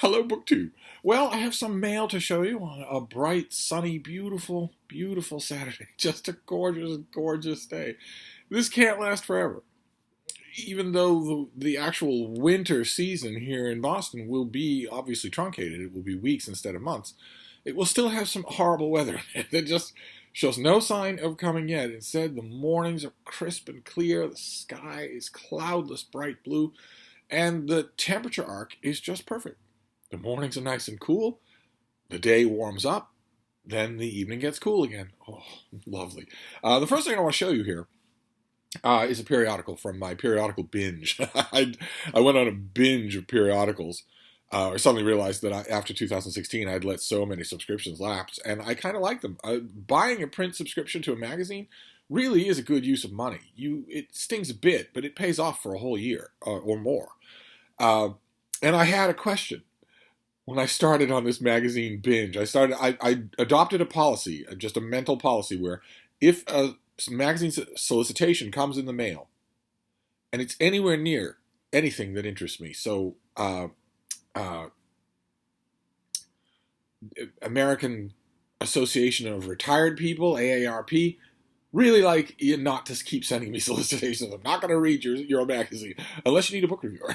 Hello, BookTube. Well, I have some mail to show you on a bright, sunny, beautiful, beautiful Saturday. Just a gorgeous, gorgeous day. This can't last forever. Even though the actual winter season here in Boston will be obviously truncated, it will be weeks instead of months, it will still have some horrible weather that just shows no sign of coming yet. Instead, the mornings are crisp and clear, the sky is cloudless, bright blue, and the temperature arc is just perfect. The mornings are nice and cool. The day warms up. Then the evening gets cool again. Oh, lovely. The first thing I want to show you here is a periodical from my periodical binge. I went on a binge of periodicals. I suddenly realized that after 2016, I'd let so many subscriptions lapse, and I kind of like them. Buying a print subscription to a magazine really is a good use of money. It stings a bit, but it pays off for a whole year or more. And I had a question. When I started on this magazine binge, I adopted a policy, just a mental policy, where if a magazine solicitation comes in the mail and it's anywhere near anything that interests me, so American Association of Retired People, AARP, really like you not to keep sending me solicitations. I'm not going to read your magazine unless you need a book reviewer.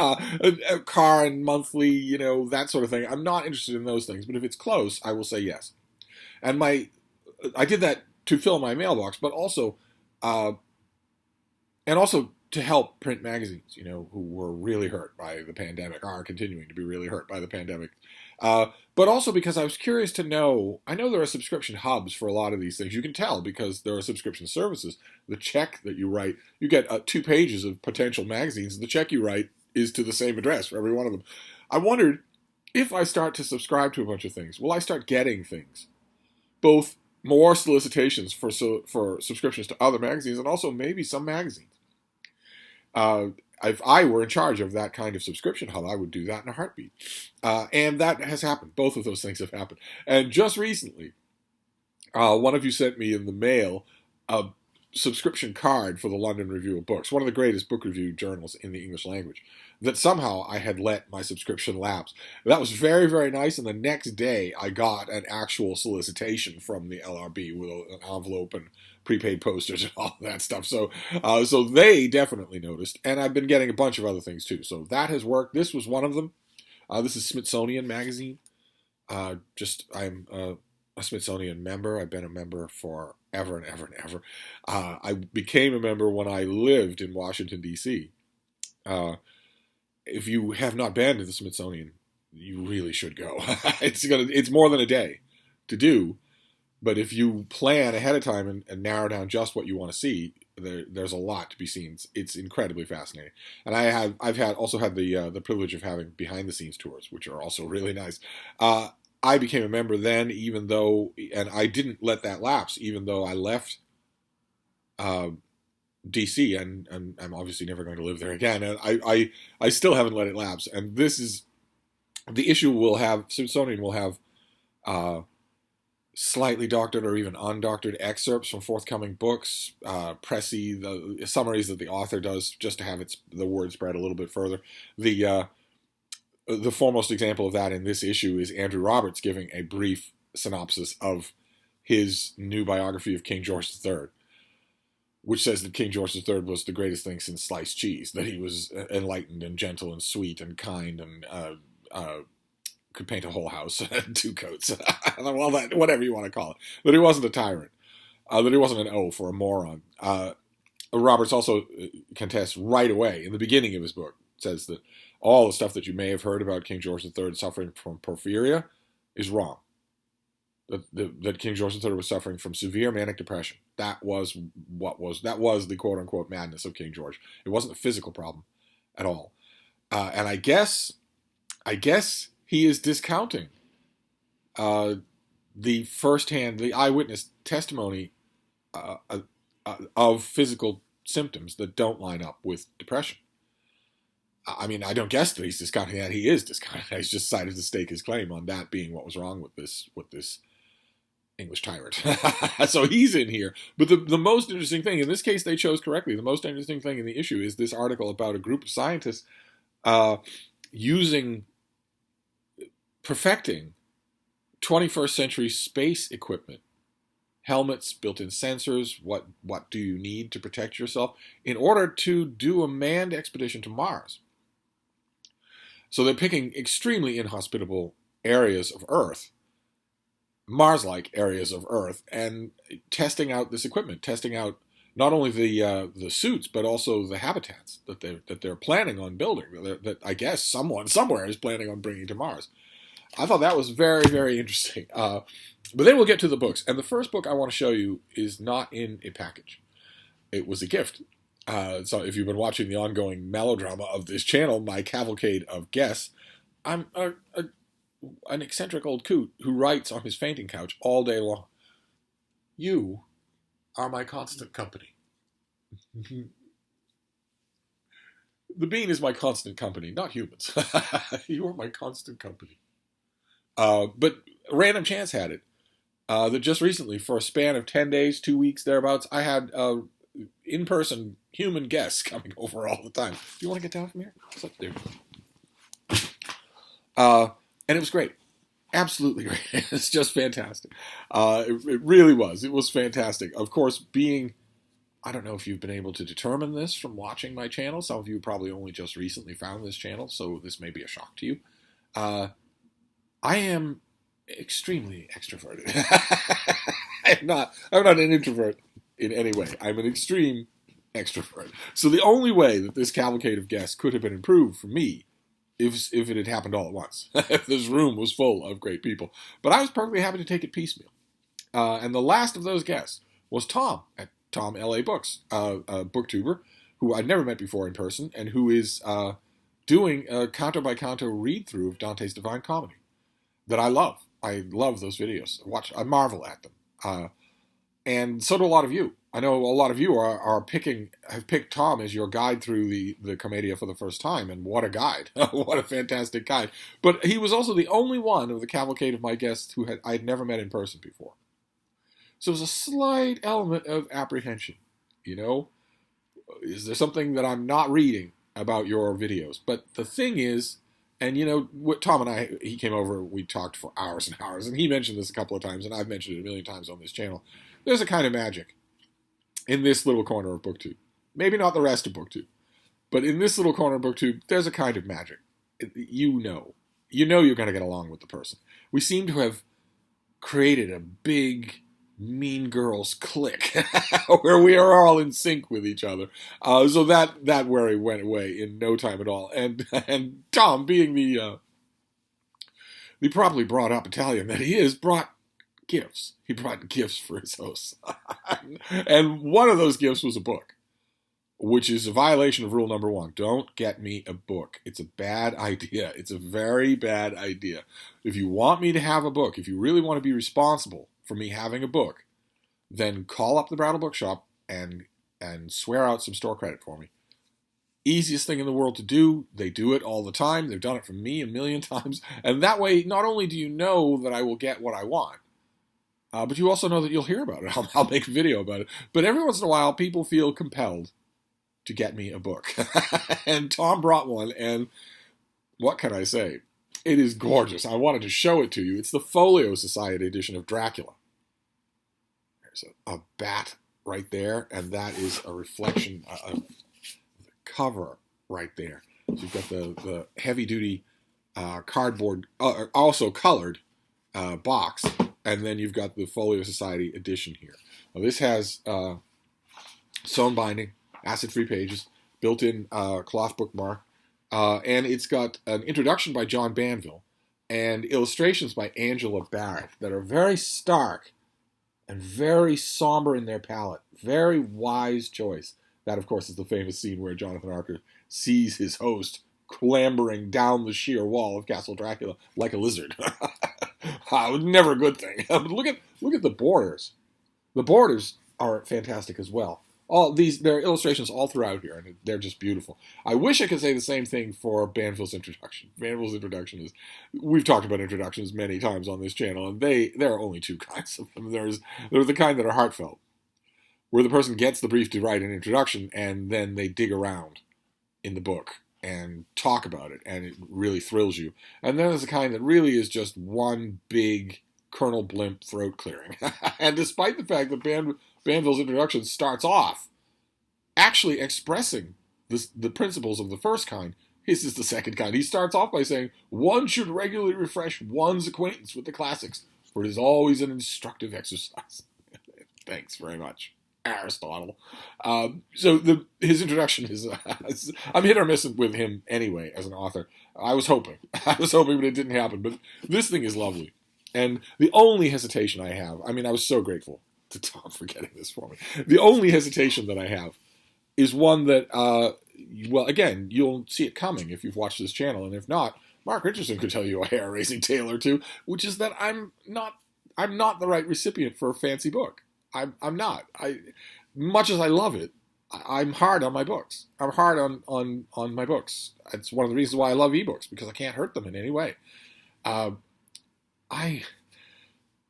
A car and monthly, that sort of thing. I'm not interested in those things, but if it's close, I will say yes. And I did that to fill my mailbox, but also, and also to help print magazines, who were really hurt by the pandemic, are continuing to be really hurt by the pandemic. But also because I was curious to know, I know there are subscription hubs for a lot of these things. You can tell because there are subscription services. The check that you write, you get 2 pages of potential magazines. The check you write is to the same address for every one of them. I wondered, if I start to subscribe to a bunch of things, will I start getting things? Both more solicitations for subscriptions to other magazines and also maybe some magazines. If I were in charge of that kind of subscription hub, I would do that in a heartbeat. And that has happened. Both of those things have happened. And just recently, one of you sent me in the mail a subscription card for the London Review of Books, one of the greatest book review journals in the English language, that somehow I had let my subscription lapse. That was very, very nice, and the next day I got an actual solicitation from the LRB with an envelope and prepaid posters and all that stuff. So they definitely noticed, and I've been getting a bunch of other things too. So that has worked. This was one of them. This is Smithsonian Magazine. I'm a Smithsonian member. I've been a member for ever and ever and ever. I became a member when I lived in Washington, D.C. If you have not been to the Smithsonian, you really should go. It's more than a day to do, but if you plan ahead of time and narrow down just what you want to see, there's a lot to be seen. It's incredibly fascinating. And I've also had the privilege of having behind the scenes tours, which are also really nice. I became a member then, and I didn't let that lapse, even though I left DC, and I'm obviously never going to live there again. And I still haven't let it lapse. And this is the issue. Smithsonian will have slightly doctored or even undoctored excerpts from forthcoming books, the summaries that the author does just to have the word spread a little bit further. The foremost example of that in this issue is Andrew Roberts giving a brief synopsis of his new biography of King George III, which says that King George III was the greatest thing since sliced cheese, that he was enlightened and gentle and sweet and kind and could paint a whole house and 2 coats. Well, whatever you want to call it. That he wasn't a tyrant. That he wasn't an oaf or a moron. Roberts also contests right away, in the beginning of his book, says that all the stuff that you may have heard about King George III suffering from porphyria is wrong. That King George III was suffering from severe manic depression. That was the quote-unquote madness of King George. It wasn't a physical problem at all. And I guess he is discounting the eyewitness testimony of physical symptoms that don't line up with depression. I mean, I don't guess that he's discounting that. He is discounting that. He's just decided to stake his claim on that being what was wrong with this English tyrant. So he's in here. But the most interesting thing, in this case they chose correctly, the most interesting thing in the issue is this article about a group of scientists using perfecting 21st century space equipment. Helmets, built-in sensors, what do you need to protect yourself in order to do a manned expedition to Mars? So they're picking extremely inhospitable areas of Earth, Mars-like areas of Earth, and testing out this equipment, testing out not only the suits, but also the habitats that they're planning on building, that I guess someone somewhere is planning on bringing to Mars. I thought that was very, very interesting. But then we'll get to the books. And the first book I want to show you is not in a package. It was a gift. So if you've been watching the ongoing melodrama of this channel, my cavalcade of guests, I'm an eccentric old coot who writes on his fainting couch all day long. You are my constant company. The bean is my constant company, not humans. You are my constant company. But random chance had it that just recently, for a span of 10 days, 2 weeks, thereabouts, I had in-person human guests coming over all the time. Do you want to get down from here? What's up, dude? And it was great. Absolutely great. It's just fantastic. It really was. It was fantastic. Of course, I don't know if you've been able to determine this from watching my channel. Some of you probably only just recently found this channel, so this may be a shock to you. I am extremely extroverted. I'm not an introvert in any way. I'm an extreme extrovert. So the only way that this cavalcade of guests could have been improved for me if it had happened all at once. If this room was full of great people. But I was perfectly happy to take it piecemeal. And the last of those guests was Tom at Tom LA Books, a booktuber who I'd never met before in person and who is doing a canto-by-canto read-through of Dante's Divine Comedy that I love. I love those videos. I marvel at them. And so do a lot of you. I know a lot of you have picked Tom as your guide through the Commedia for the first time, and what a guide. What a fantastic guide. But he was also the only one of the cavalcade of my guests who I'd never met in person before. So it was a slight element of apprehension. You know, is there something that I'm not reading about your videos? But the thing is, and you know, Tom and I, he came over, we talked for hours and hours, and he mentioned this a couple of times, and I've mentioned it a million times on this channel. There's a kind of magic in this little corner of BookTube. Maybe not the rest of BookTube, but in this little corner of BookTube, there's a kind of magic. You know you're going to get along with the person. We seem to have created a big mean girls clique where we are all in sync with each other. So that worry went away in no time at all. And Tom, being the properly brought up Italian that he is, brought gifts. He brought gifts for his hosts. And one of those gifts was a book, which is a violation of rule number 1. Don't get me a book. It's a bad idea. It's a very bad idea. If you want me to have a book, if you really want to be responsible for me having a book, then call up the Brattle Bookshop and swear out some store credit for me. Easiest thing in the world to do. They do it all the time. They've done it for me a million times. And that way, not only do you know that I will get what I want, but you also know that you'll hear about it. I'll make a video about it. But every once in a while, people feel compelled to get me a book. And Tom brought one, and what can I say? It is gorgeous. I wanted to show it to you. It's the Folio Society edition of Dracula. There's a bat right there, and that is a reflection of the cover right there. So you've got the heavy-duty cardboard, also colored box, and then you've got the Folio Society edition here. Now this has sewn binding, acid-free pages, built-in cloth bookmark, and it's got an introduction by John Banville and illustrations by Angela Barrett that are very stark and very somber in their palette. Very wise choice. That, of course, is the famous scene where Jonathan Archer sees his host clambering down the sheer wall of Castle Dracula like a lizard. Never a good thing. But look at the borders. The borders are fantastic as well. There are illustrations all throughout here, and they're just beautiful. I wish I could say the same thing for Banville's introduction. Banville's introduction is, we've talked about introductions many times on this channel, and there are only two kinds of them. There's the kind that are heartfelt, where the person gets the brief to write an introduction, and then they dig around in the book and talk about it, and it really thrills you. And then there's the kind that really is just one big Colonel Blimp throat clearing. And despite the fact that Banville's introduction starts off actually expressing the principles of the first kind, his is the second kind. He starts off by saying, one should regularly refresh one's acquaintance with the classics, for it is always an instructive exercise. Thanks very much, Aristotle. So his introduction is, I'm hit or miss with him anyway as an author. I was hoping, but it didn't happen. But this thing is lovely. And the only hesitation I have, I mean, I was so grateful to Tom for getting this for me. The only hesitation that I have is one that, well, again, you'll see it coming if you've watched this channel. And if not, Mark Richardson could tell you a hair-raising tale or two, which is that I'm not the right recipient for a fancy book. I'm not. Much as I love it, I'm hard on my books. I'm hard on my books. It's one of the reasons why I love ebooks, because I can't hurt them in any way. I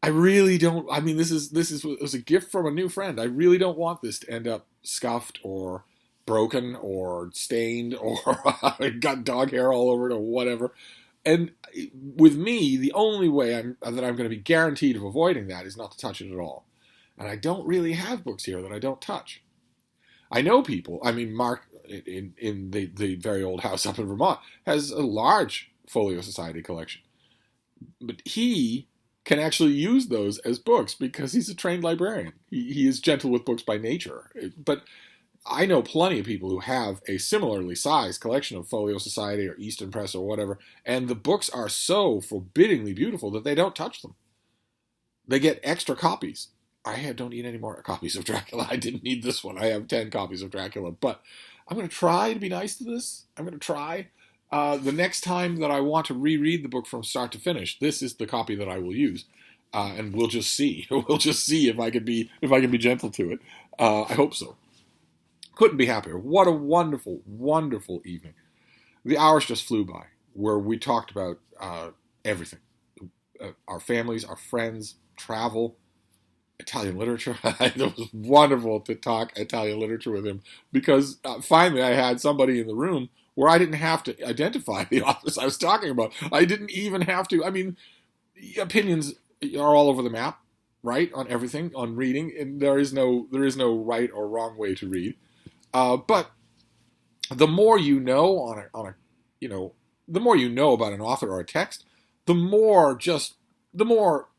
really don't. I mean, this was a gift from a new friend. I really don't want this to end up scuffed or broken or stained or got dog hair all over it or whatever. And with me, the only way that I'm going to be guaranteed of avoiding that is not to touch it at all. And I don't really have books here that I don't touch. I know people. I mean, Mark in the very old house up in Vermont has a large Folio Society collection, but he can actually use those as books because he's a trained librarian. He is gentle with books by nature. But I know plenty of people who have a similarly sized collection of Folio Society or Easton Press or whatever, and the books are so forbiddingly beautiful that they don't touch them. They get extra copies. I don't need any more copies of Dracula. I didn't need this one. I have 10 copies of Dracula. But I'm going to try to be nice to this. I'm going to try. The next time that I want to reread the book from start to finish, this is the copy that I will use, and we'll just see. We'll just see if I can be gentle to it. I hope so. Couldn't be happier. What a wonderful, wonderful evening. The hours just flew by, where we talked about everything: our families, our friends, travel, Italian literature. It was wonderful to talk Italian literature with him because finally I had somebody in the room where I didn't have to identify the authors I was talking about. I didn't even have to. I mean, opinions are all over the map, right? On everything, on reading, and there is no right or wrong way to read. But the more you know the more you know about an author or a text, the more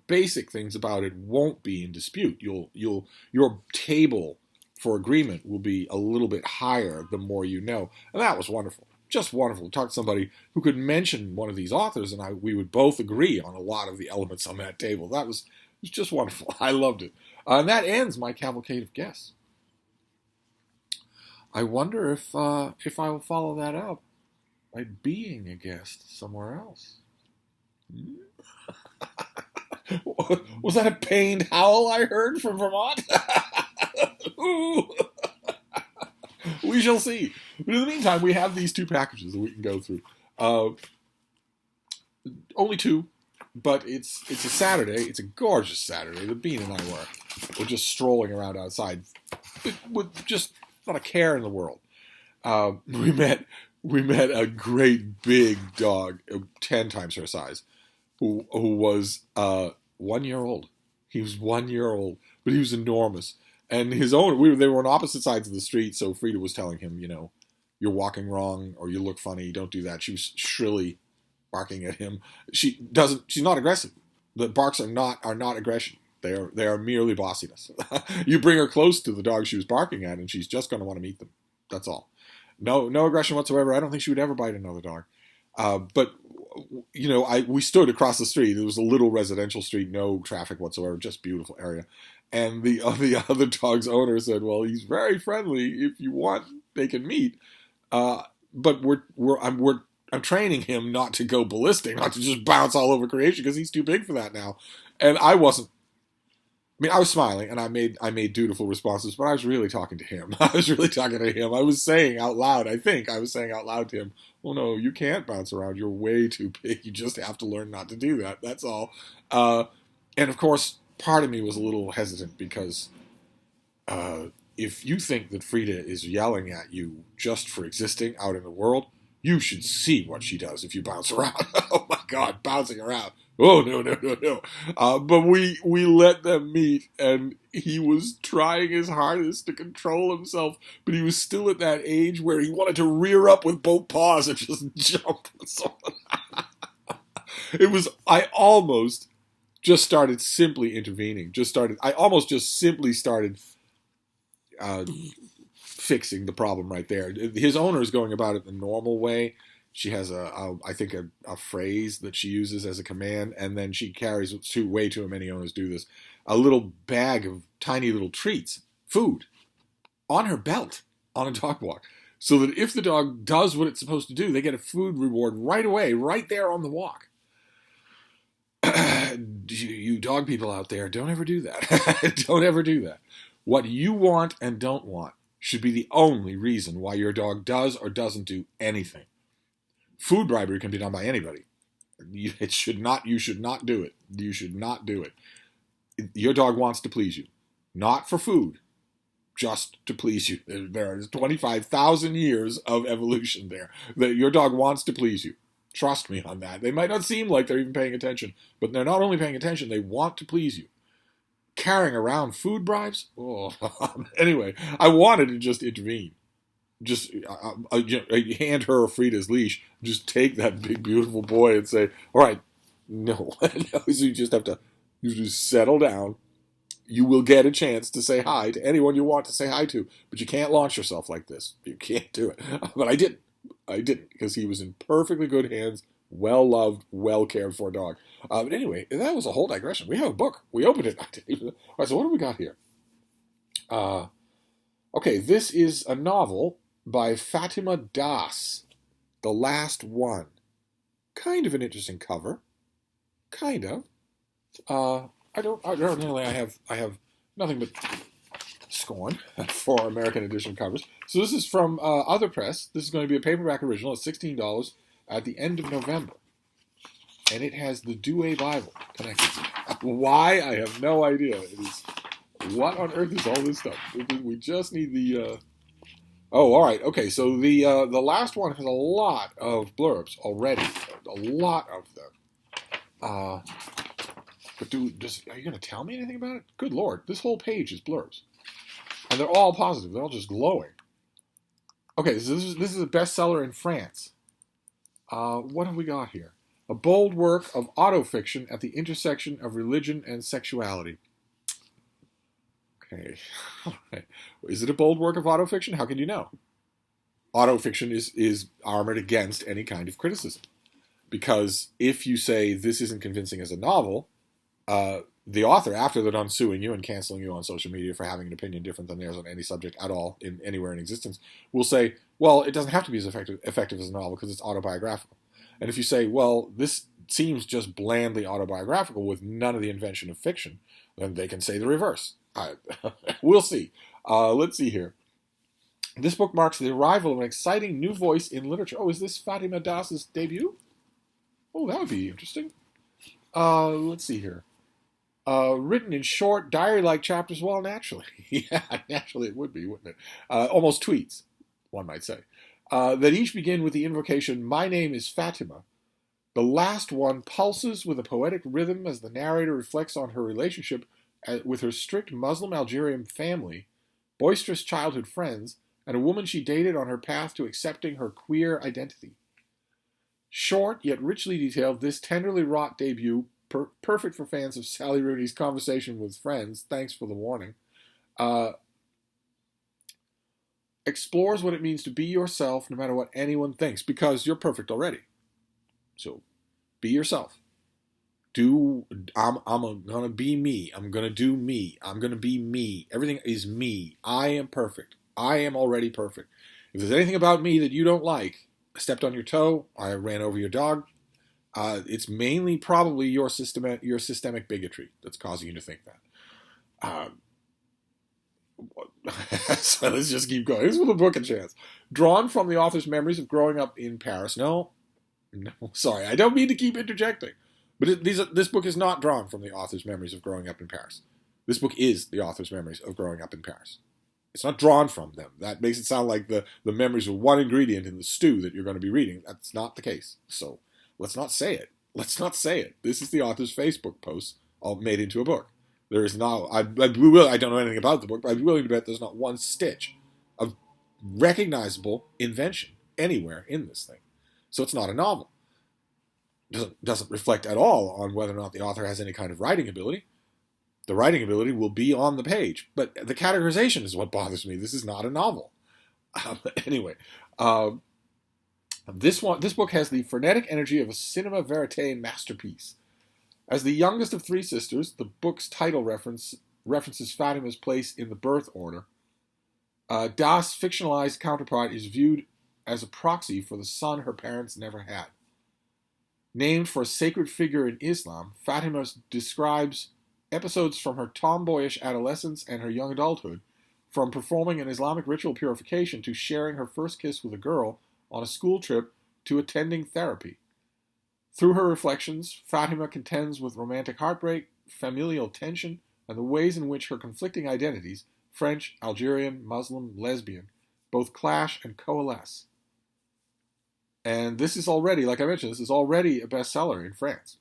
basic things about it won't be in dispute. Your table for agreement will be a little bit higher the more you know. And that was wonderful. Just wonderful to talk to somebody who could mention one of these authors and we would both agree on a lot of the elements on that table. It was just wonderful. I loved it. And that ends my cavalcade of guests. I wonder if I will follow that up by being a guest somewhere else. Was that a pained howl I heard from Vermont? Ooh. We shall see. But in the meantime, we have these two packages that we can go through. Only two, but it's a Saturday. It's a gorgeous Saturday. The Bean and I were just strolling around outside with just not a care in the world. We met a great big dog, 10 times her size, who was 1 year old. He was 1 year old, but he was enormous. And his owner, they were on opposite sides of the street, so Frida was telling him, you're walking wrong, or you look funny, don't do that. She was shrilly barking at him. She's not aggressive. The barks are not aggression. They are merely bossiness. You bring her close to the dog she was barking at, and she's just going to want to meet them. That's all. No aggression whatsoever. I don't think she would ever bite another dog. But we stood across the street. It was a little residential street, no traffic whatsoever, just beautiful area. And the other dog's owner said, "Well, he's very friendly. If you want, they can meet. But I'm training him not to go ballistic, not to just bounce all over creation because he's too big for that now." And I wasn't. I mean, I was smiling and I made dutiful responses, but I was really talking to him. I was saying out loud. I think I was saying out loud to him, "Oh no, you can't bounce around. You're way too big. You just have to learn not to do that. That's all." And of course, part of me was a little hesitant because if you think that Frida is yelling at you just for existing out in the world, You should see what she does if you bounce around. Oh my God, bouncing around. Oh, no. But we let them meet, and he was trying his hardest to control himself, but he was still at that age where he wanted to rear up with both paws and just jump. I almost just started simply intervening. I almost just simply started fixing the problem right there. His owner is going about it the normal way. She has I think a phrase that she uses as a command, and then she carries, way too many owners do this, a little bag of tiny little treats, food, on her belt on a dog walk, so that if the dog does what it's supposed to do, they get a food reward right away, right there on the walk. You dog people out there, don't ever do that. Don't ever do that. What you want and don't want should be the only reason why your dog does or doesn't do anything. Food bribery can be done by anybody. You should not do it. You should not do it. Your dog wants to please you. Not for food, just to please you. There is 25,000 years of evolution there. That your dog wants to please you. Trust me on that. They might not seem like they're even paying attention, but they're not only paying attention, they want to please you. Carrying around food bribes? Oh. Anyway, I wanted to just intervene. Just hand her Frida's leash. Just take that big, beautiful boy and say, all right, no. So you just settle down. You will get a chance to say hi to anyone you want to say hi to, but you can't launch yourself like this. You can't do it. But I didn't, because he was in perfectly good hands, well-loved, well-cared-for dog. But anyway, that was a whole digression. We have a book. We opened it. All right, so what do we got here? Okay, this is a novel by Fatima Das, The Last One. Kind of an interesting cover. Kind of. I have nothing but scorn for American edition covers. So this is from Other Press. This is going to be a paperback original at $16 at the end of November. And it has the Douay Bible connected to it. Why? I have no idea. It is, what on earth is all this stuff? We just need the... Oh, all right. Okay, so the last one has a lot of blurbs already. A lot of them. But are you going to tell me anything about it? Good Lord, this whole page is blurbs. And they're all positive. They're all just glowing. Okay, so this is a bestseller in France. What have we got here? A bold work of autofiction at the intersection of religion and sexuality. Okay. All right. Is it a bold work of autofiction? How can you know? Autofiction is armored against any kind of criticism. Because if you say this isn't convincing as a novel, the author, after they're done suing you and canceling you on social media for having an opinion different than theirs on any subject at all, anywhere in existence, will say, well, it doesn't have to be as effective as a novel because it's autobiographical. And if you say, well, this seems just blandly autobiographical with none of the invention of fiction, then they can say the reverse. We'll see. Let's see here. This book marks the arrival of an exciting new voice in literature. Oh, is this Fatima Das' debut? Oh, that would be interesting. Let's see here. Written in short, diary-like chapters. Well, naturally. Yeah, naturally it would be, wouldn't it? Almost tweets, one might say. That each begin with the invocation, "My name is Fatima." The last one pulses with a poetic rhythm as the narrator reflects on her relationship with her strict Muslim Algerian family, boisterous childhood friends, and a woman she dated on her path to accepting her queer identity. Short, yet richly detailed, this tenderly wrought debut, perfect for fans of Sally Rooney's Conversation with Friends, thanks for the warning, explores what it means to be yourself no matter what anyone thinks, because you're perfect already. So, be yourself. I'm gonna be me. I'm gonna do me. I'm gonna be me. Everything is me. I am perfect. I am already perfect. If there's anything about me that you don't like, I stepped on your toe, I ran over your dog, it's mainly probably your systemic bigotry that's causing you to think that. So let's just keep going. This is the book a chance. Drawn from the author's memories of growing up in Paris. No, sorry, I don't mean to keep interjecting. But this book is not drawn from the author's memories of growing up in Paris. This book is the author's memories of growing up in Paris. It's not drawn from them. That makes it sound like the memories are one ingredient in the stew that you're going to be reading. That's not the case. So let's not say it. Let's not say it. This is the author's Facebook post, all made into a book. There is not. I don't know anything about the book, but I'd be willing to bet there's not one stitch of recognizable invention anywhere in this thing. So it's not a novel. Doesn't reflect at all on whether or not the author has any kind of writing ability. The writing ability will be on the page, but the categorization is what bothers me. This is not a novel. Anyway, this book has the frenetic energy of a cinema verite masterpiece. As the youngest of three sisters, the book's title references Fatima's place in the birth order. Das' fictionalized counterpart is viewed as a proxy for the son her parents never had. Named for a sacred figure in Islam, Fatima describes episodes from her tomboyish adolescence and her young adulthood, from performing an Islamic ritual purification to sharing her first kiss with a girl on a school trip to attending therapy. Through her reflections, Fatima contends with romantic heartbreak, familial tension, and the ways in which her conflicting identities, French, Algerian, Muslim, lesbian, both clash and coalesce. And this is already, like I mentioned, this is already a bestseller in France,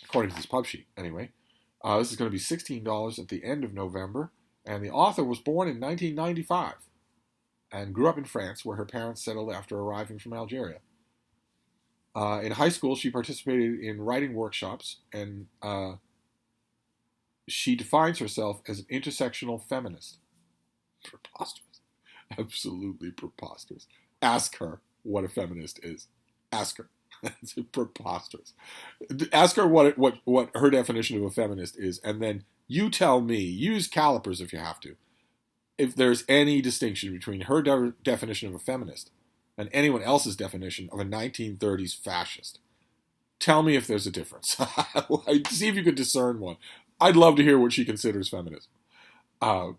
according to this pub sheet, anyway. This is going to be $16 at the end of November, and the author was born in 1995 and grew up in France, where her parents settled after arriving from Algeria. In high school, she participated in writing workshops, and she defines herself as an intersectional feminist. Preposterous. Absolutely preposterous. Ask her what a feminist is. Ask her. It's preposterous. Ask her what her definition of a feminist is, and then you tell me, use calipers if you have to, if there's any distinction between her definition of a feminist and anyone else's definition of a 1930s fascist. Tell me if there's a difference. See if you could discern one. I'd love to hear what she considers feminism. Okay,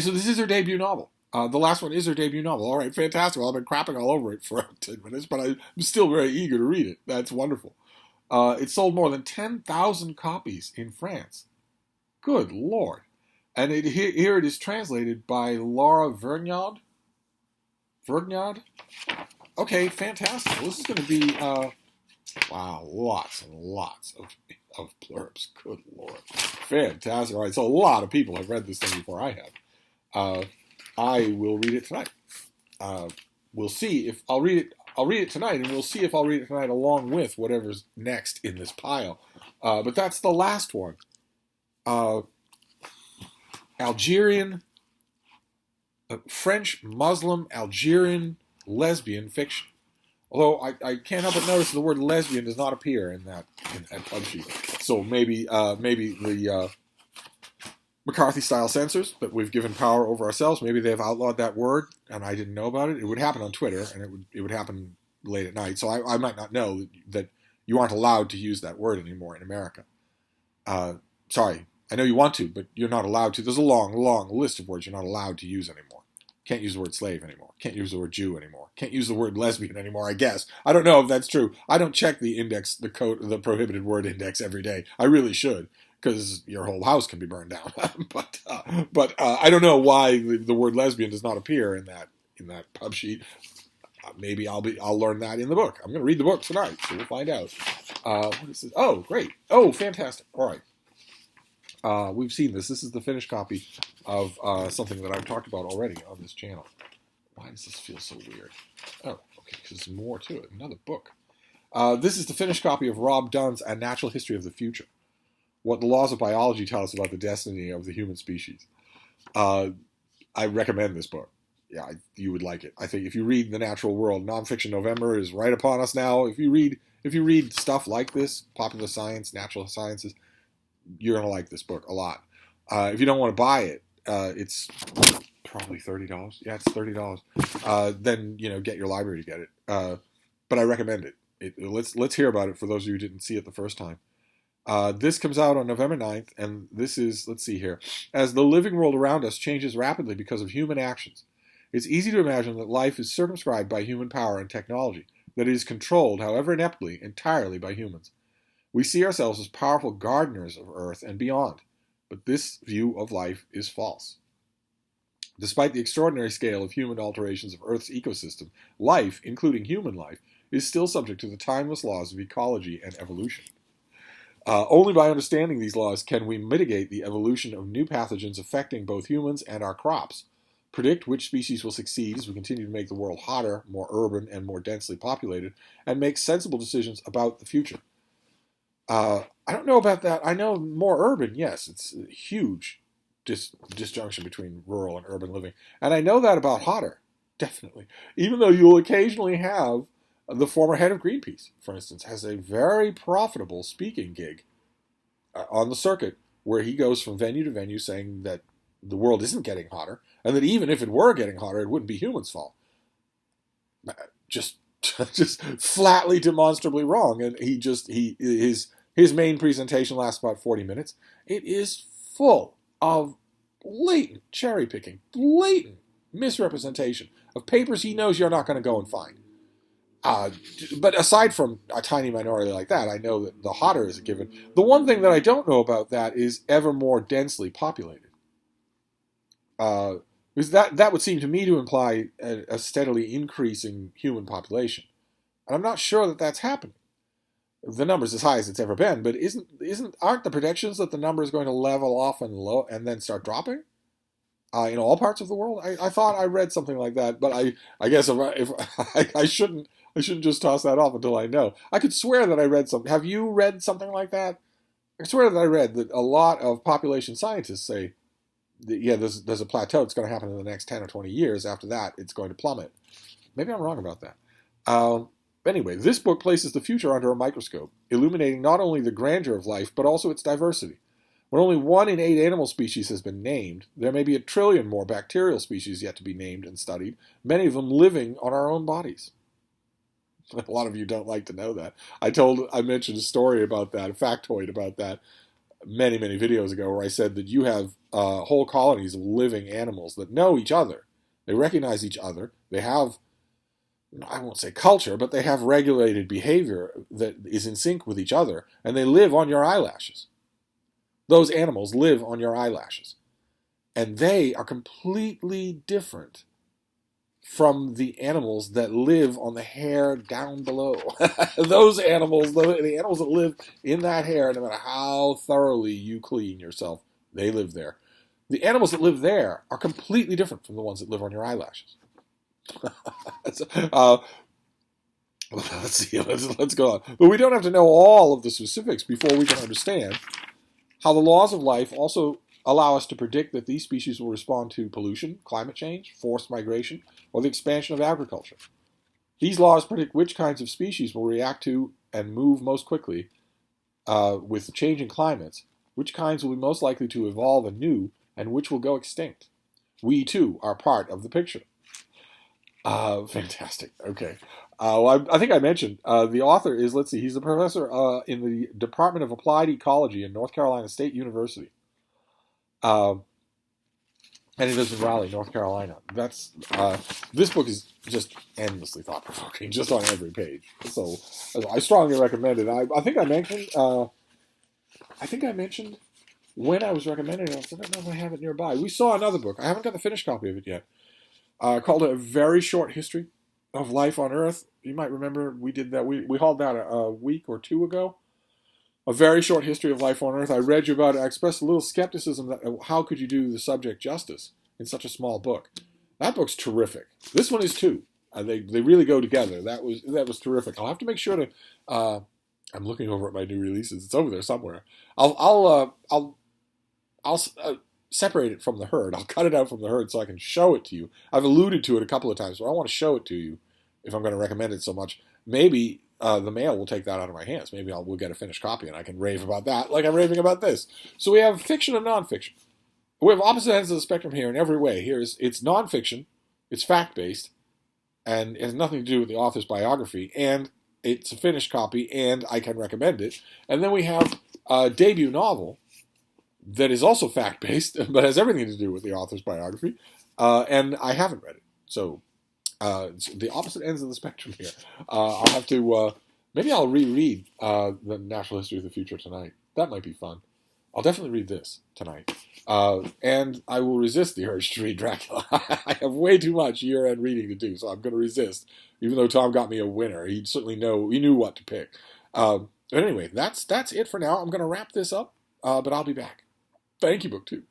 so this is her debut novel. The last one is her debut novel. All right, fantastic. Well, I've been crapping all over it for 10 minutes, but I'm still very eager to read it. That's wonderful. It sold more than 10,000 copies in France. Good Lord. And here it is translated by Laura Vergnard. Vergnard? Okay, fantastic. Well, this is going to be, wow, lots and lots of blurbs. Good Lord. Fantastic. All right, so a lot of people have read this thing before I have. I will read it tonight. We'll see if I'll read it. I'll read it tonight, and we'll see if I'll read it tonight along with whatever's next in this pile. But that's the last one. Algerian, French, Muslim, Algerian, lesbian fiction. Although I can't help but notice the word lesbian does not appear in that pub sheet. So maybe the McCarthy-style censors that we've given power over ourselves, maybe they've outlawed that word, and I didn't know about it. It would happen on Twitter, and it would happen late at night. So I might not know that you aren't allowed to use that word anymore in America. Sorry, I know you want to, but you're not allowed to. There's a long, long list of words you're not allowed to use anymore. Can't use the word slave anymore. Can't use the word Jew anymore. Can't use the word lesbian anymore, I guess. I don't know if that's true. I don't check the index, the prohibited word index every day. I really should, because your whole house can be burned down. but I don't know why the word lesbian does not appear in that pub sheet. Maybe I'll learn that in the book. I'm going to read the book tonight, so we'll find out. What is this? Oh, great. Oh, fantastic. All right. We've seen this. This is the finished copy of something that I've talked about already on this channel. Why does this feel so weird? Oh, okay, because there's more to it. Another book. This is the finished copy of Rob Dunn's A Natural History of the Future. What the laws of biology tell us about the destiny of the human species. I recommend this book. Yeah, you would like it. I think if you read The Natural World, Nonfiction November is right upon us now. If you read stuff like this, popular science, natural sciences, you're going to like this book a lot. If you don't want to buy it, it's probably $30. Yeah, it's $30. Then, get your library to get it. But I recommend it. Let's hear about it for those of you who didn't see it the first time. This comes out on November 9th, and this is, let's see here. As the living world around us changes rapidly because of human actions, it's easy to imagine that life is circumscribed by human power and technology, that it is controlled, however ineptly, entirely by humans. We see ourselves as powerful gardeners of Earth and beyond. But this view of life is false. Despite the extraordinary scale of human alterations of Earth's ecosystem, life, including human life, is still subject to the timeless laws of ecology and evolution. Only by understanding these laws can we mitigate the evolution of new pathogens affecting both humans and our crops, predict which species will succeed as we continue to make the world hotter, more urban, and more densely populated, and make sensible decisions about the future. I don't know about that. I know more urban, yes, it's a huge disjunction between rural and urban living. And I know that about hotter, definitely. Even though you'll occasionally have the former head of Greenpeace, for instance, has a very profitable speaking gig on the circuit where he goes from venue to venue saying that the world isn't getting hotter, and that even if it were getting hotter, it wouldn't be humans' fault. Just flatly, demonstrably wrong. And his main presentation lasts about 40 minutes. It is full of blatant cherry picking, blatant misrepresentation of papers he knows you're not going to go and find. But aside from a tiny minority like that, I know that the hotter is a given. The one thing that I don't know about that is ever more densely populated. Because that would seem to me to imply a steadily increasing human population. And I'm not sure that that's happening. The number's as high as it's ever been, but aren't the predictions that the number is going to level off and then start dropping? In all parts of the world? I thought I read something like that, but I guess if I shouldn't just toss that off until I know. I could swear that I read something. Have you read something like that? I swear that I read that a lot of population scientists say that, yeah, there's a plateau. It's going to happen in the next 10 or 20 years. After that, it's going to plummet. Maybe I'm wrong about that. Anyway, this book places the future under a microscope, illuminating not only the grandeur of life, but also its diversity. When only 1 in 8 animal species has been named, there may be 1 trillion more bacterial species yet to be named and studied, many of them living on our own bodies. A lot of you don't like to know that. I mentioned a story about that, a factoid about that, many, many videos ago, where I said that you have whole colonies of living animals that know each other. They recognize each other. They have, I won't say culture, but they have regulated behavior that is in sync with each other, and they live on your eyelashes. Those animals live on your eyelashes. And they are completely different from the animals that live on the hair down below. Those animals, the animals that live in that hair, no matter how thoroughly you clean yourself, they live there. The animals that live there are completely different from the ones that live on your eyelashes. Let's see. Let's go on. But we don't have to know all of the specifics before we can understand how the laws of life also allow us to predict that these species will respond to pollution, climate change, forced migration, or the expansion of agriculture. These laws predict which kinds of species will react to and move most quickly with changing climates, which kinds will be most likely to evolve anew, and which will go extinct. We, too, are part of the picture. Fantastic. Okay. Well, I think I mentioned the author is, let's see, he's a professor in the Department of Applied Ecology in North Carolina State University. And he lives in Raleigh, North Carolina. This book is just endlessly thought-provoking, just on every page. So I strongly recommend it. I think I mentioned when I was recommending it. I don't know if I have it nearby. We saw another book. I haven't got the finished copy of it yet. Called A Very Short History of Life on Earth. You might remember we did that. We hauled that a week or two ago. A Very Short History of Life on Earth. I read you about it. I expressed a little skepticism that how could you do the subject justice in such a small book. That book's terrific. This one is too. They really go together. That was terrific. I'll have to make sure to. I'm looking over at my new releases. It's over there somewhere. I'll separate it from the herd. I'll cut it out from the herd so I can show it to you. I've alluded to it a couple of times, but I want to show it to you if I'm going to recommend it so much. Maybe the mail will take that out of my hands. Maybe we'll get a finished copy and I can rave about that like I'm raving about this. So we have fiction and nonfiction. We have opposite ends of the spectrum here in every way. It's nonfiction, it's fact-based, and it has nothing to do with the author's biography, and it's a finished copy, and I can recommend it. And then we have a debut novel that is also fact-based, but has everything to do with the author's biography, and I haven't read it. So it's the opposite ends of the spectrum here. I'll have to, maybe I'll reread The Natural History of the Future tonight. That might be fun. I'll definitely read this tonight. And I will resist the urge to read Dracula. I have way too much year-end reading to do, so I'm going to resist. Even though Tom got me a winner, he knew what to pick. But anyway, that's it for now. I'm going to wrap this up, but I'll be back. Thank you, BookTube.